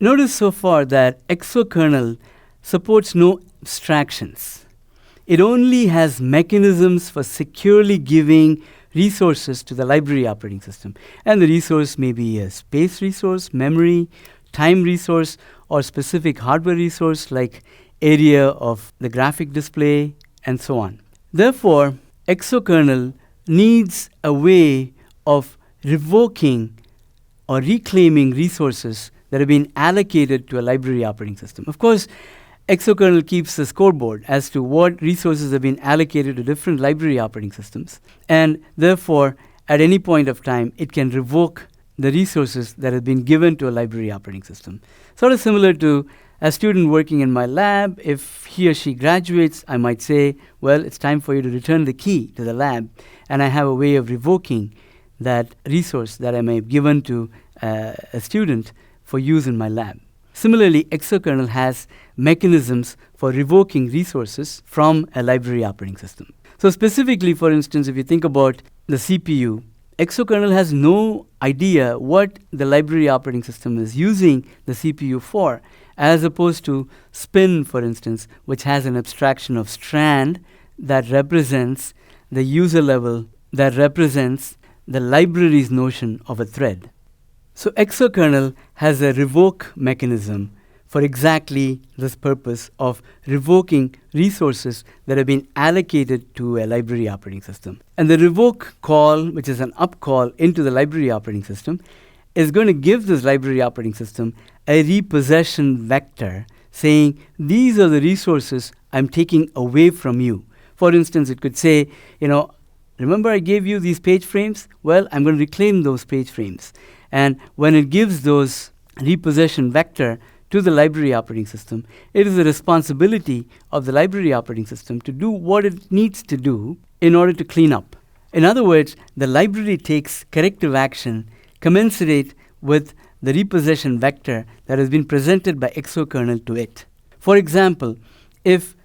Notice so far that exokernel supports no abstractions. It only has mechanisms for securely giving resources to the library operating system. And the resource may be a space resource, memory, time resource, or specific hardware resource like area of the graphic display, and so on. Therefore, exokernel needs a way of revoking or reclaiming resources that have been allocated to a library operating system. Of course, exokernel keeps a scoreboard as to what resources have been allocated to different library operating systems, and therefore, at any point of time, it can revoke the resources that have been given to a library operating system. Sort of similar to a student working in my lab. If he or she graduates, I might say, well, it's time for you to return the key to the lab, and I have a way of revoking that resource that I may have given to a student for use in my lab. Similarly, exokernel has mechanisms for revoking resources from a library operating system. So specifically, for instance, if you think about the CPU, exokernel has no idea what the library operating system is using the CPU for, as opposed to spin, for instance, which has an abstraction of strand that represents the user level, that represents the library's notion of a thread. So exokernel has a revoke mechanism for exactly this purpose of revoking resources that have been allocated to a library operating system. And the revoke call, which is an up call into the library operating system, is going to give this library operating system a repossession vector saying, these are the resources I'm taking away from you. For instance, it could say, remember I gave you these page frames? Well, I'm going to reclaim those page frames. And when it gives those repossession vector to the library operating system, it is the responsibility of the library operating system to do what it needs to do in order to clean up. In other words, the library takes corrective action commensurate with the repossession vector that has been presented by exokernel to it. For example, if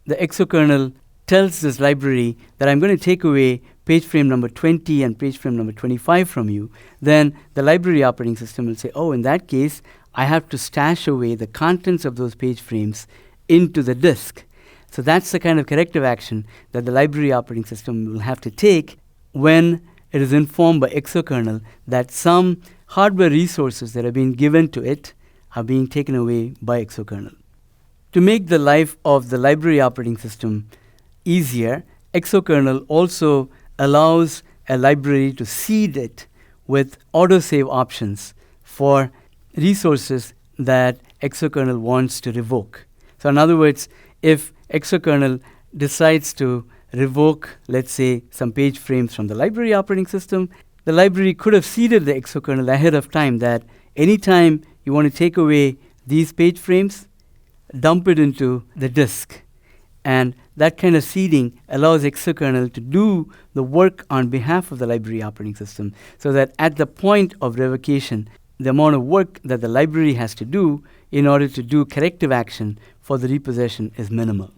the exokernel tells this library that I'm going to take away page frame number 20 and page frame number 25 from you, then the library operating system will say, oh, in that case, I have to stash away the contents of those page frames into the disk. So that's the kind of corrective action that the library operating system will have to take when it is informed by exokernel that some hardware resources that have been given to it are being taken away by exokernel. To make the life of the library operating system easier, exokernel also allows a library to seed it with autosave options for resources that exokernel wants to revoke. So in other words, if exokernel decides to revoke, let's say, some page frames from the library operating system, the library could have seeded the exokernel ahead of time that anytime you want to take away these page frames, dump it into the disk. And that kind of seeding allows exokernel to do the work on behalf of the library operating system, so that at the point of revocation, the amount of work that the library has to do in order to do corrective action for the repossession is minimal.